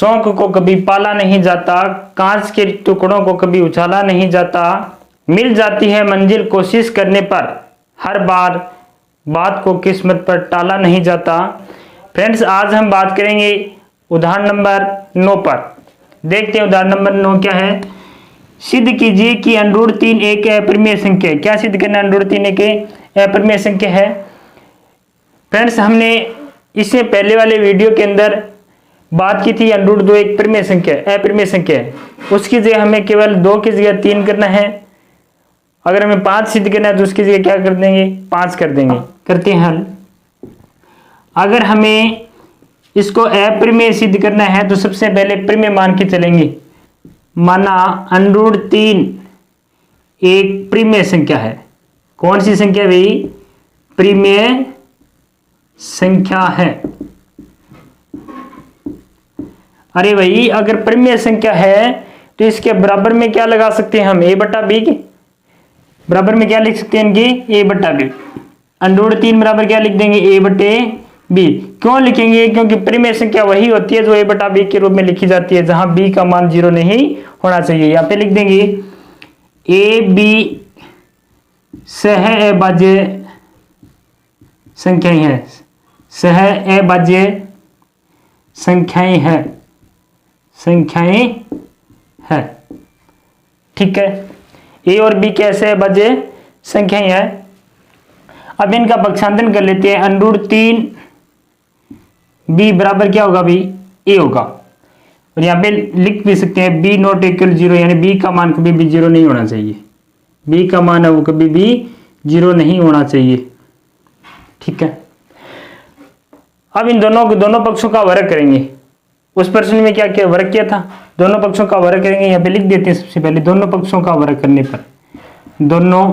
शौक को कभी पाला नहीं जाता, कांच के टुकड़ों को कभी उछाला नहीं जाता, मिल जाती है मंजिल कोशिश करने पर, हर बार बात को किस्मत पर टाला नहीं जाता। फ्रेंड्स, आज हम बात करेंगे उदाहरण नंबर 9 पर। देखते हैं उदाहरण नंबर 9 क्या है। सिद्ध कीजिए कि √3 एक अपरिमेय संख्या है। क्या सिद्ध करना? √3 एक अपरिमेय संख्या है। फ्रेंड्स, हमने इससे पहले वाले वीडियो के अंदर बात की थी √2 एक परिमेय संख्या अपरिमेय संख्या है। उसकी जगह हमें केवल 2 की जगह 3 करना है। अगर हमें 5 सिद्ध करना है तो उसकी जगह क्या कर देंगे? 5 कर देंगे। करते हैं हल। अगर हमें इसको अपरिमेय सिद्ध करना है तो सबसे पहले परिमेय मान के चलेंगे। माना √3 एक परिमेय संख्या है। कौन सी संख्या भाई? परिमेय संख्या है। अरे भाई, अगर परिमेय संख्या है तो इसके बराबर में क्या लगा सकते हैं हम? a/b के बराबर में क्या लिख सकते हैं इनकी? a/b। √3 बराबर क्या लिख देंगे? a/b। क्यों लिखेंगे? क्योंकि परिमेय संख्या वही होती है जो a/b के रूप में लिखी जाती है, जहां b का मान 0 नहीं होना चाहिए। यहां पे लिख देंगे a/b सह-अभाज्य संख्याएं हैं, सह-अभाज्य संख्याएं हैं। ठीक है, a और b कैसे अभाज्य संख्याएं हैं। अब इनका पक्षांतरण कर लेते हैं। √3 b बराबर क्या होगा भाई? a होगा। और यहाँ पे लिख भी सकते हैं b ≠ 0, यानी b का मान कभी भी 0 नहीं होना चाहिए। b का मान है वो कभी भी 0 नहीं होना चाहिए। ठीक है, अब इन दोनों पक्षों का वर्ग करेंगे। उस प्रश्न में क्या किया? वर्ग किया था। दोनों पक्षों का वर्ग करेंगे। यहाँ पे लिख देते हैं सबसे पहले। दोनों पक्षों का वर्ग करने पर, दोनों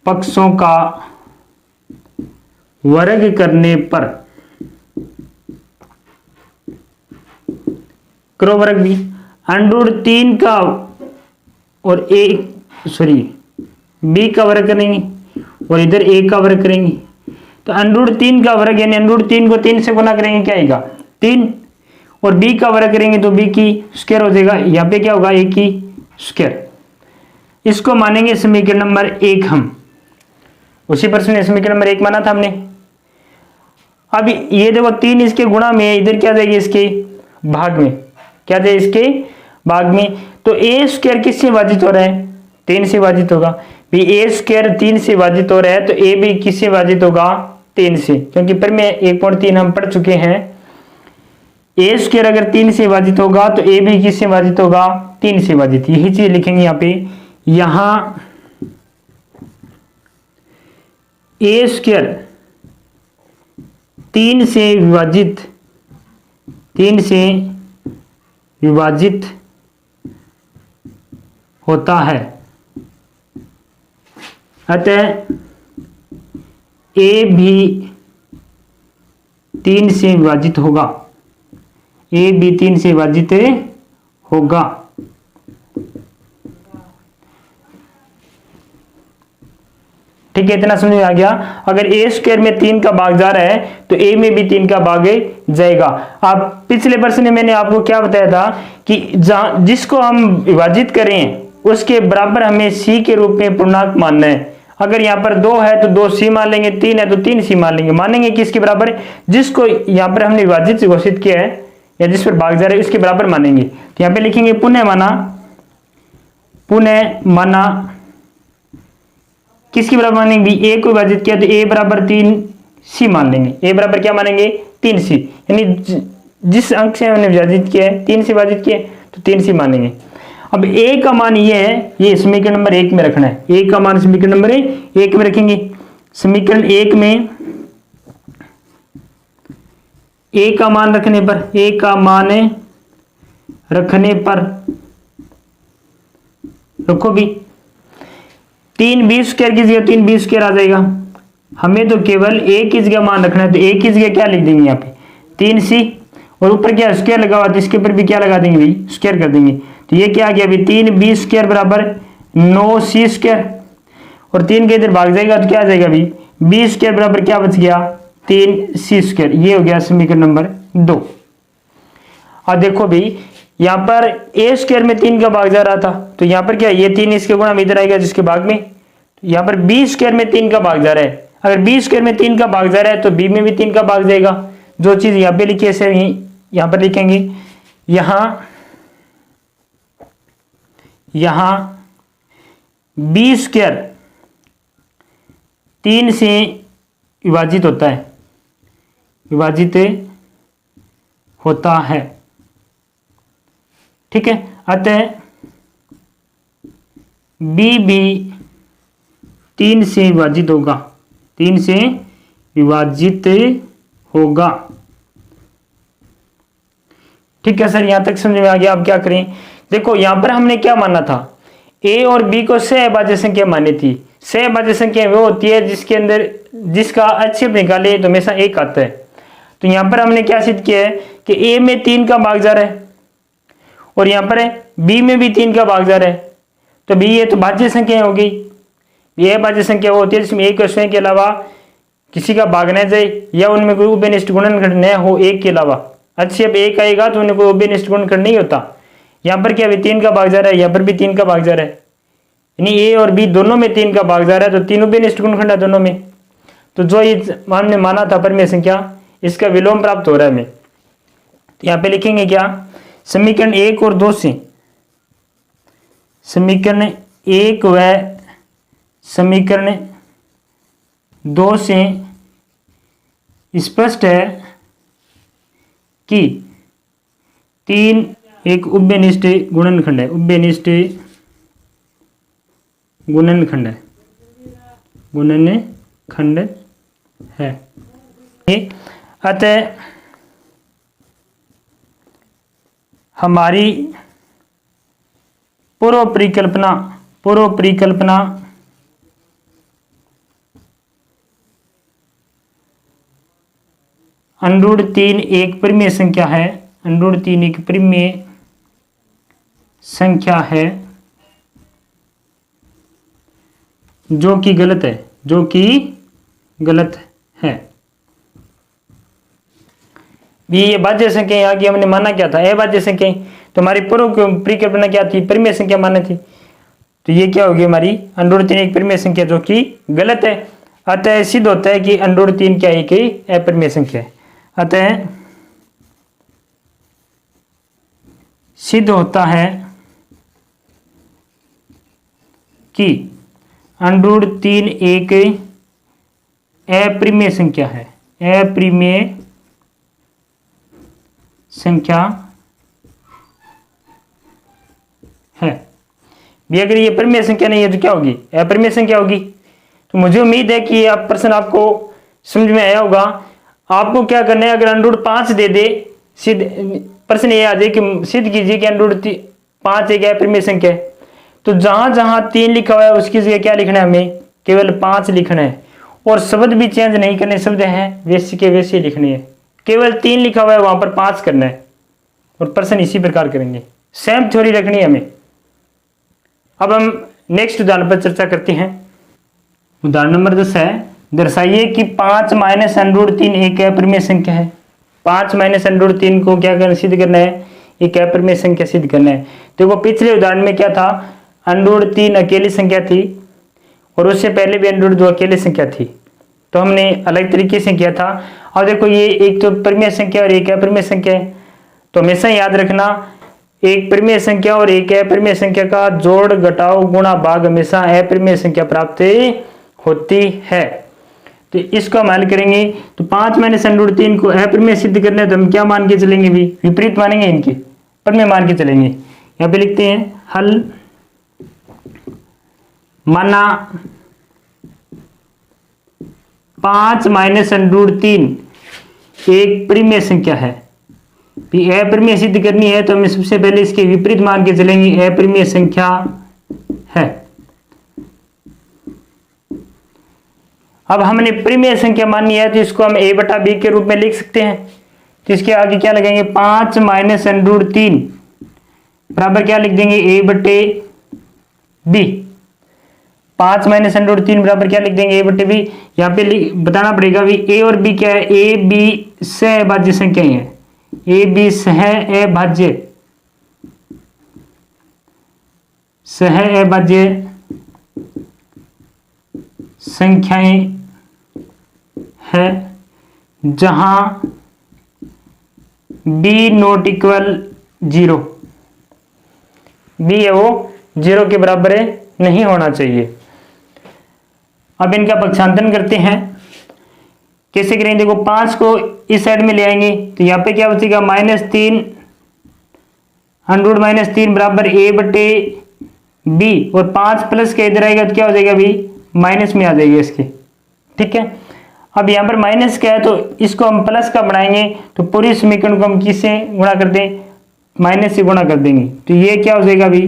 पक्षों का वर्ग करने पर करो वर्ग भी। √3 का और b का वर्ग करेंगे और इधर a का वर्ग करेंगे। तो √3 का वर्ग यानी √3 को 3 से गुना करेंगे, क्या आएगा? 3। और b का वर्ग करेंगे तो b की स्क्वायर हो जाएगा। यहाँ पे क्या होगा? a की स्क्वायर। इसको मानेंगे समीकरण नंबर 1 हम। उसी प्रश्न में समीकरण नंबर 1 माना था हमने। अब ये देखो 3 इसके गुणा में, इधर क्या जाएगी? इसके भाग में। क्या जाए? इसके भाग में। तो a² किससे विभाजित हो रहा है? 3 से विभाजित होगा। a² 3 से विभाजित हो रहा है तो a भी किससे विभाजित होगा? 3 से, क्योंकि परिमेय 1/3 हम पढ़ चुके हैं। a² अगर 3 से विभाजित होगा तो a भी किससे विभाजित होगा? 3 से विभाजित। यही चीज लिखेंगे यहाँ पे। यहां a² 3 से विभाजित होता है, अतः a भी 3 से विभाजित होगा। a भी 3 से विभाजित होगा। ठीक है, इतना समझ में आ गया। अगर a² में 3 का भाग जा रहा है तो a में भी 3 का भाग जाएगा। अब पिछले प्रश्न में मैंने आपको क्या बताया था कि जिसको हम विभाजित करें उसके बराबर हमें c के रूप में पूर्णांक मानना है। अगर यहाँ पर 2 है तो 2c मान लेंगे, 3 है तो 3c मान लेंगे। मानेंगे किसके बराबर? जिसको यहाँ पर हमने विभाजित घोषित किया है या जिस पर भाग जा रहा है उसके बराबर मानेंगे। तो यहाँ पे लिखेंगे पुनः माना किसके बराबर मानेंगे? a को विभाजित किया तो a बराबर 3c मान लेंगे। a बराबर क्या मानेंगे? 3c, यानी जिस अंक से हमने विभाजित किया है 3 से विभाजित किया तो 3c मानेंगे। अब a का मान ये है, ये समीकरण नंबर 1 में रखना है। a का मान समीकरण नंबर 1 में रखेंगे। समीकरण 1 में a का मान रखने पर रखो भी 3b² की जगह 3b² आ जाएगा। हमें तो केवल a की जगह मान रखना है, तो a की जगह क्या लिख देंगे? यहाँ पे 3c और ऊपर क्या स्क्वायर लगा हुआ, तो इसके ऊपर भी क्या लगा देंगे भाई? स्क्वायर कर देंगे। तो ये क्या आ गया अभी? 3b² बराबर 9c² और 3 के इधर भाग जाएगा तो क्या आ जाएगा भाई? b² बराबर क्या बच गया? 3c²। ये हो गया समीकरण नंबर 2। और देखो भी यहाँ पर ए स्क्वायर में 3 का भाग जा रहा था, तो यहाँ पर क्या ये 3 इसके गुणा में इधर आएगा जिसके भाग में, तो यहाँ पर बी स्क्वायर में 3 का भाग जा रहा है। अगर बी स्क्वायर में 3 का भाग जा रहा है तो बी में भी 3 का भाग जाएगा। जो चीज यहाँ पे लिखी है यहाँ पर लिखेंगे। यहाँ बी स्क्वायर 3 से विभाजित होता है, विभाजित होता है, ठीक है। अतः बी भी 3 से विभाजित होगा, 3 से विभाजित होगा, ठीक है सर। यहां तक समझ में आ गया। अब क्या करें, देखो यहां पर हमने क्या माना था, ए और बी को सहभाज्य संख्या मानी थी। सहभाज्य संख्या वो होती है जिसके अंदर जिसका अच्छे निकाले तो हमेशा एक आता है। तो यहां पर हमने क्या सिद्ध किया है कि ए में 3 का भाग जा रहा है और यहां पर बी में भी 3 का भाग जा रहा है, तो बी ये तो भाज्य संख्या हो गई। यह भाज्य संख्या वो होती है जिसमें एक स्वयं के अलावा किसी का भाग न जाए या उनमें कोई उभयनिष्ठ गुणनखंड न हो एक के अलावा। अच्छी अब एक आएगा तो उन्हें कोई उभयनिष्ठ गुणनखंड नहीं होता। यहाँ पर क्या 3 का भाग जा रहा है, यहाँ पर भी 3 का भाग जा रहा है, यानी ए और बी दोनों में 3 का भाग जा रहा है, तो 3 उभयनिष्ठ गुणनखंड है दोनों में। तो जो ये हमने माना था परिमेय संख्या, इसका विलोम प्राप्त हो रहा है हमें। तो यहाँ पे लिखेंगे क्या, समीकरण 1 और 2 से, समीकरण 1 व समीकरण 2 से स्पष्ट है कि 3 एक उभयनिष्ठ गुणनखंड है, उभयनिष्ठ गुणनखंड है, गुणनखंड है। अतः हमारी पूर्व परिकल्पना √3 एक परिमेय संख्या है, √3 एक परिमेय संख्या है जो कि गलत है, जो कि गलत है। ये भाज्य संख्या यहाँ की हमने माना क्या था, अभाज्य संख्या। तो हमारी पूर्व परिकल्पना क्या थी, परिमेय संख्या मानी थी। तो ये क्या होगी हमारी √3 एक परिमेय संख्या जो कि गलत है। अतः सिद्ध होता है कि √3 क्या एक अपरिमेय संख्या है। अतः सिद्ध होता है कि √3 एक अपरिमेय संख्या है, अपरिमेय संख्या है। भी अगर ये परिमेय संख्या नहीं है तो क्या होगी, अपरिमेय संख्या होगी। तो मुझे उम्मीद है कि आप प्रश्न आपको समझ में आया होगा। आपको क्या करना है, अगर √5 दे दे, सिद्ध प्रश्न ये आ जाए कि सिद्ध कीजिए कि √5 एक अपरिमेय संख्या है, तो जहां जहां 3 लिखा हुआ है उसकी जगह क्या लिखना है, हमें केवल 5 लिखना है और शब्द भी चेंज नहीं करने, शब्द हैं वैसे के वैसे लिखने हैं। केवल 3 लिखा हुआ है वहां पर 5 करना है और प्रश्न इसी प्रकार करेंगे। सेम थ्योरी रखनी है हमें। अब हम नेक्स्ट उदाहरण पर चर्चा करते हैं। उदाहरण नंबर 10 है, दर्शाइए कि 5 - √3 एक अपरिमेय संख्या है। 5 - √3 को क्या करना, सिद्ध करना है, एक अपरिमेय संख्या सिद्ध करना है। देखो पिछले उदाहरण में क्या था, √3 अकेली संख्या थी और उससे पहले भी √2 अकेली संख्या थी, तो हमने अलग तरीके से किया था। और देखो ये एक तो परिमेय संख्या और एक अपरिमेय संख्या है, तो हमेशा याद रखना एक परिमेय संख्या और एक अपरिमेय संख्या का जोड़ घटाव गुणा भाग हमेशा अपरिमेय संख्या प्राप्त होती है। तो इसको हम हल करेंगे। तो 5 - √3 को अपरिमेय सिद्ध करना है तो हम क्या मान के चलेंगे, भी विपरीत मानेंगे, इनके परिमेय मान के चलेंगे। यहाँ पे लिखते हैं हल माना 5 - √3 एक परिमेय संख्या है। अपरिमेय सिद्ध करनी है तो हमें सबसे पहले इसके विपरीत मान के चलेंगे, अपरिमेय संख्या है। अब हमने परिमेय संख्या माननी है तो इसको हम a/b के रूप में लिख सकते हैं। तो इसके आगे क्या लगाएंगे, 5 - √3 बराबर क्या लिख देंगे, a/b। 5 - √3 बराबर क्या लिख देंगे, a/b। यहाँ पे बताना पड़ेगा भी a और b क्या है, a b सहभाज्य संख्या है, ए बी सह अभाज्य संख्याएं है जहां बी नॉट इक्वल 0, बी है वो 0 के बराबर नहीं होना चाहिए। अब इनका पक्षांतरण करते हैं। कैसे करेंगे? देखो 5 को इस साइड में ले आएंगे तो यहाँ पे क्या बचेगा -3 √-3 बराबर a बटे b, और 5 प्लस के इधर आएगा तो क्या हो जाएगा b माइनस में आ जाएगा इसके। ठीक है, अब यहाँ पर माइनस क्या है तो इसको हम प्लस का बनाएंगे तो पूरी समीकरण को हम किससे गुणा कर दें? माइनस से गुणा कर देंगे तो ये क्या हो जाएगा भी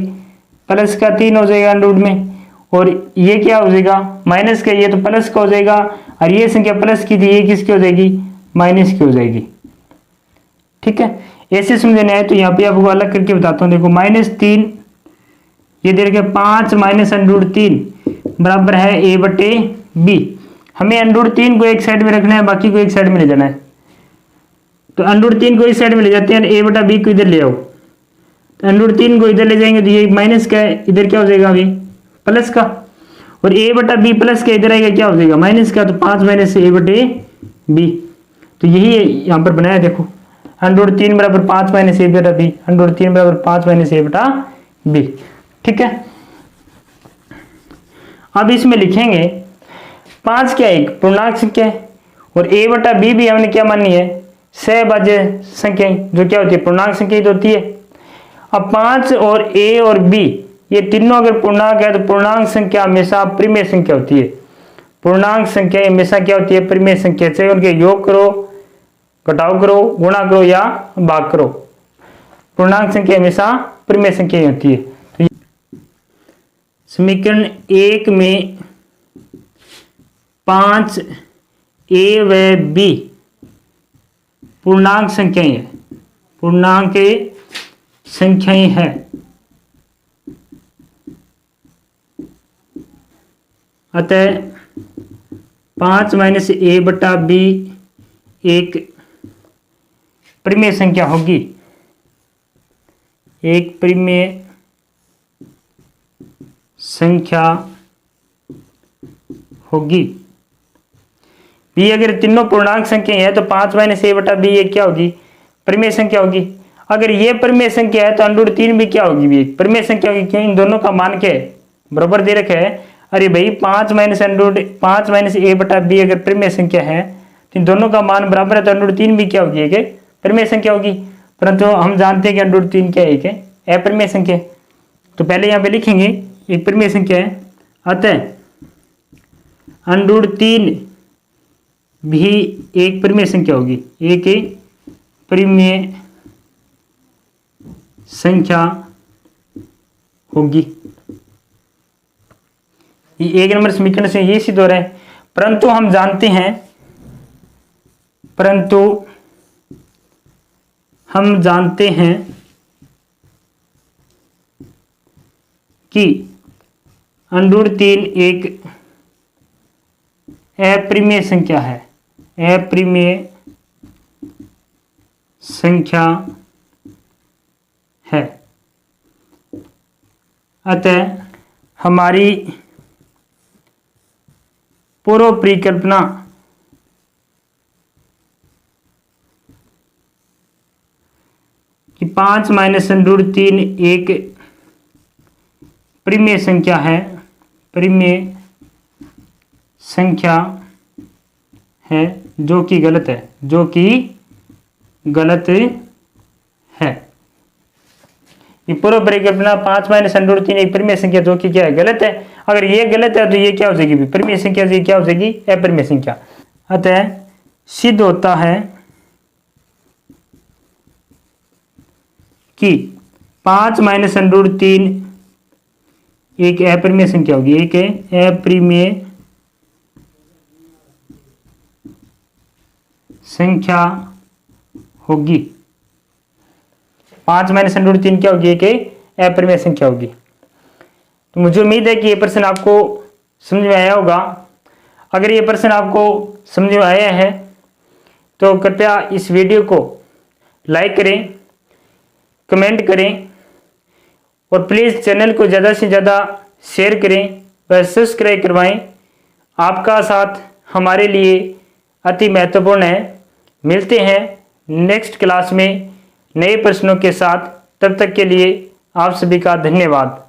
प्लस का 3 हो जाएगा √ में, और ये क्या हो जाएगा माइनस का, ये तो प्लस का हो जाएगा, और ये संख्या प्लस की थी ये किसकी हो जाएगी? माइनस की हो जाएगी। ठीक है, ऐसे समझना है तो यहाँ पे आपको अलग करके बताता हूँ। देखो -3 ये दे रखे 5 माइनस √3 बराबर है a बटे b। हमें √3 को एक साइड में रखना है, बाकी को एक साइड में ले जाना है। तो √3 को इस साइड में ले जाते हैं, a बटा b को इधर ले आओ। तो √3 को इधर ले जाएंगे तो ये माइनस का है, इधर क्या हो जाएगा अभी प्लस का, और a बटा b प्लस का इधर आएगा क्या हो जाएगा माइनस का, तो 5 माइनस a बटे b। तो यही यहाँ पर बनाया, देखो √3 बराबर 5 माइनस a बटा b, √3 बराबर 5 माइनस a बटा b। ठीक है, अब इसमें लिखेंगे 5 क्या एक पूर्णांक संख्या है, और a बटा b भी हमने क्या मानी है? सहभाज्य संख्या, जो क्या होती है पूर्णांक संख्या तो होती है। अब 5 और a और b ये तीनों अगर पूर्णांक है तो पूर्णांक संख्या हमेशा परिमेय संख्या होती है। पूर्णांक संख्या हमेशा क्या होती है? परिमेय संख्या। चाहे उनके योग करो, घटाव करो, गुणा करो या भाग करो, पूर्णांक संख्या हमेशा परिमेय संख्या होती है। तो समीकरण 1 में 5 a व b पूर्णांक संख्याएं हैं, पूर्णांक संख्याएं हैं। अतः 5 माइनस a बटा b एक परिमेय संख्या होगी, एक परिमेय संख्या होगी। b अगर तीनों पूर्णांक संख्या है तो 5 माइनस a बटा b एक क्या होगी? परिमेय संख्या होगी। अगर ये परिमेय संख्या है तो √3 भी क्या होगी? भी एक परिमेय संख्या होगी। क्यों? इन दोनों का मान क्या है? बराबर दे रखा है। अरे भाई 5 माइनस a बटा b अगर परिमेय संख्या है तो इन दोनों का मान बराबर है, तो √3 भी क्या होगी? एक परिमेय संख्या होगी। परंतु हम जानते हैं कि √3 क्या है? एक है अपरिमेय संख्या। तो पहले यहाँ पे लिखेंगे एक परिमेय संख्या है, अतः √3 भी एक परिमेय संख्या होगी, एक परिमेय संख्या होगी। ये 1 नंबर समीकरण से ये सिद्ध हो रहा है। परंतु हम जानते हैं कि √3 एक अपरिमेय संख्या है, अपरिमेय संख्या है। अतः हमारी पूर्व परिकल्पना कि 5 माइनस √3 एक परिमेय संख्या है, परिमेय संख्या है, जो कि गलत है, जो कि गलत है। ये पूर्व परिकल्पना 5 माइनस √3 एक परिमेय संख्या जो कि क्या है? गलत है। अगर ये गलत है तो ये क्या हो जाएगी? परिमेय संख्या से क्या हो जाएगी? अपरिमेय संख्या। अतः सिद्ध होता है कि 5 माइनस √3 एक अपरिमेय संख्या होगी, एक अपरिमेय संख्या होगी। 5 माइनस √3 क्या होगी? एक अपरिमेय संख्या होगी। तो मुझे उम्मीद है कि ये प्रश्न आपको समझ में आया होगा। अगर ये प्रश्न आपको समझ में आया है तो कृपया इस वीडियो को लाइक करें, कमेंट करें और प्लीज़ चैनल को ज़्यादा से ज़्यादा शेयर करें व सब्सक्राइब करवाएं। आपका साथ हमारे लिए अति महत्वपूर्ण है। मिलते हैं नेक्स्ट क्लास में नए प्रश्नों के साथ। तब तक के लिए आप सभी का धन्यवाद।